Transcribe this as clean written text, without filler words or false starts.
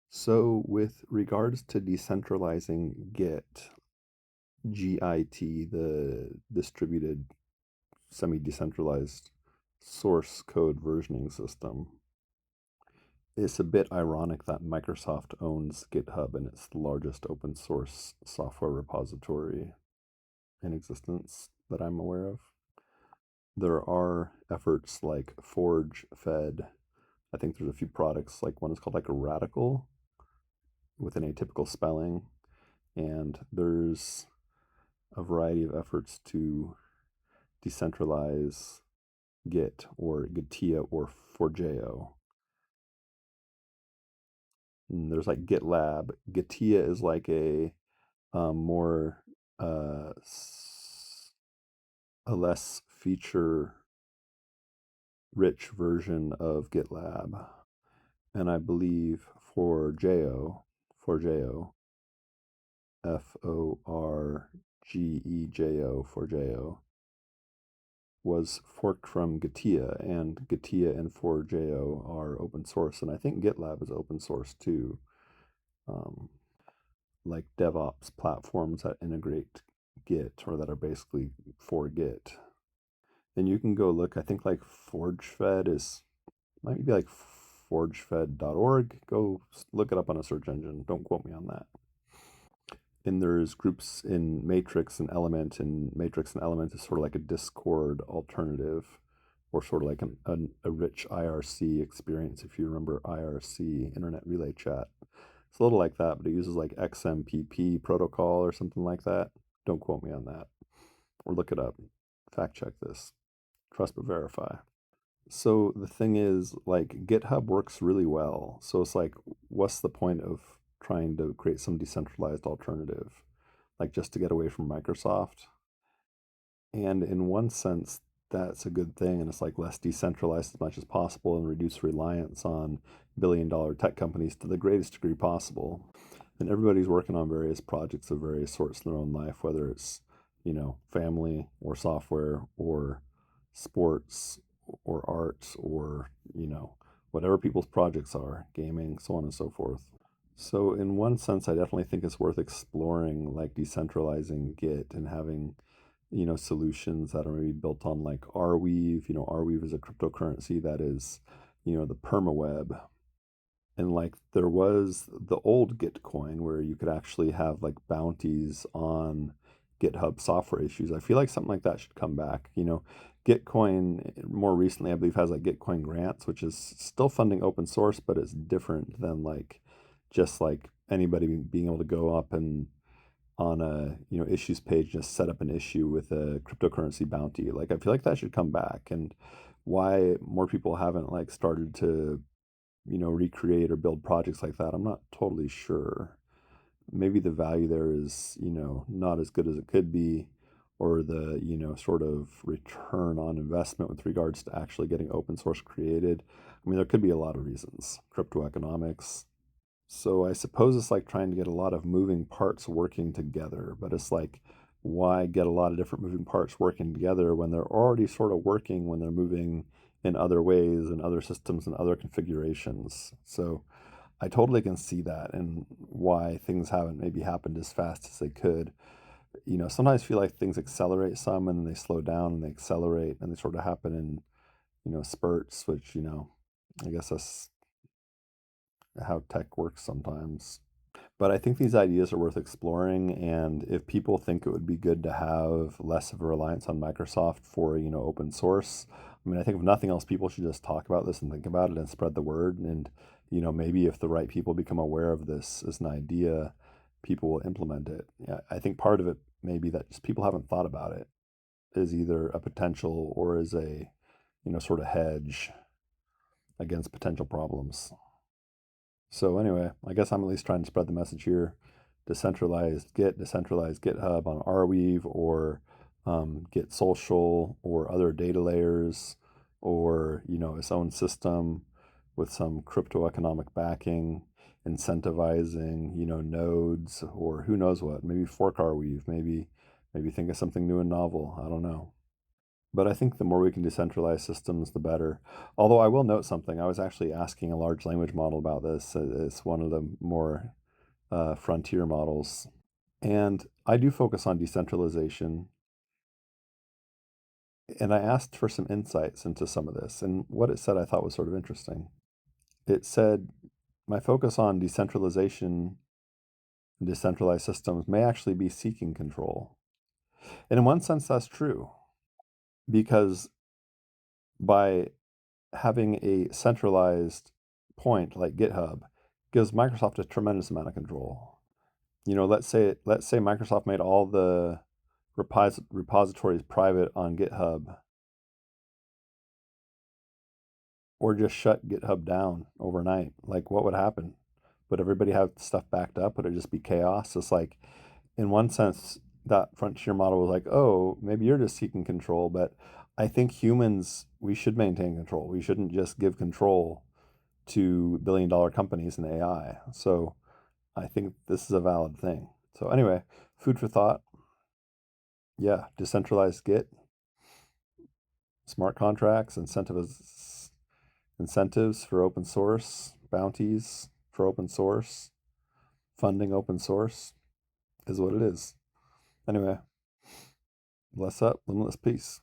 So with regards to decentralizing Git, Git, the distributed semi-decentralized source code versioning system, it's a bit ironic that Microsoft owns GitHub and it's the largest open source software repository in existence that I'm aware of. There are efforts like ForgeFed. I think there's a few products, like one is called like a Radical with an atypical spelling, and there's a variety of efforts to decentralize Git or Gitea or Forgejo. And there's like GitLab. Gitea is like a more uh, a less feature rich version of GitLab, and I believe Forgejo, Forgejo, was forked from Gitea, and Gitea and Forgejo are open source, and I think GitLab is open source too. Like DevOps platforms that integrate Git or that are basically for Git. And you can go look, I think like ForgeFed might be like forgefed.org. Go look it up on a search engine. Don't quote me on that. And there's groups in Matrix and Element, and Matrix and Element is sort of like a Discord alternative, or sort of like a rich IRC experience, if you remember IRC, Internet Relay Chat. It's a little like that, but it uses like XMPP protocol or something like that. Don't quote me on that. Or look it up. Fact check this. Trust but verify. So the thing is, like, GitHub works really well. So it's like, what's the point of trying to create some decentralized alternative? Like, just to get away from Microsoft? And in one sense, that's a good thing. And it's like less decentralized as much as possible and reduce reliance on billion-dollar tech companies to the greatest degree possible. And everybody's working on various projects of various sorts in their own life, whether it's, family or software or sports or arts or, whatever people's projects are, gaming, so on and so forth. So in one sense, I definitely think it's worth exploring, like decentralizing Git and having, solutions that are maybe built on like Arweave. Arweave is a cryptocurrency that is, the permaweb. And like there was the old Gitcoin where you could actually have like bounties on GitHub software issues. I feel like something like that should come back. Gitcoin more recently, I believe, has like Gitcoin grants, which is still funding open source, but it's different than like just like anybody being able to go up and on a issues page just set up an issue with a cryptocurrency bounty. Like I feel like that should come back, and why more people haven't like started to recreate or build projects like that, I'm not totally sure. Maybe the value there is, not as good as it could be, or the, sort of return on investment with regards to actually getting open source created. I mean, there could be a lot of reasons, crypto economics. So I suppose it's like trying to get a lot of moving parts working together, but it's like, why get a lot of different moving parts working together when they're already sort of working when they're moving in other ways and other systems and other configurations? So I totally can see that and why things haven't maybe happened as fast as they could. Sometimes I feel like things accelerate some and then they slow down and they accelerate and they sort of happen in, spurts, which, I guess that's how tech works sometimes. But I think these ideas are worth exploring, and if people think it would be good to have less of a reliance on Microsoft for, open source, I mean, I think if nothing else, people should just talk about this and think about it and spread the word. And, maybe if the right people become aware of this as an idea, people will implement it. Yeah, I think part of it may be that just people haven't thought about it as either a potential or as a, sort of hedge against potential problems. So anyway, I guess I'm at least trying to spread the message here. Decentralized Git, decentralized GitHub on Arweave, or Git Social, or other data layers, or its own system with some crypto economic backing, incentivizing nodes, or who knows what. Maybe fork Arweave. Maybe think of something new and novel. I don't know. But I think the more we can decentralize systems, the better. Although I will note something. I was actually asking a large language model about this. It's one of the more frontier models. And I do focus on decentralization. And I asked for some insights into some of this. And what it said I thought was sort of interesting. It said, my focus on decentralization and decentralized systems may actually be seeking control. And in one sense, that's true. Because by having a centralized point like GitHub gives Microsoft a tremendous amount of control. Let's say Microsoft made all the repositories private on GitHub, or just shut GitHub down overnight. Like, what would happen? Would everybody have stuff backed up? Would it just be chaos? It's like, in one sense, that frontier model was like, oh, maybe you're just seeking control, but I think humans, we should maintain control. We shouldn't just give control to billion-dollar companies in AI. So I think this is a valid thing. So anyway, food for thought. Yeah, decentralized Git, smart contracts, incentives for open source, bounties for open source, funding open source is what it is. Anyway, bless up, limitless peace.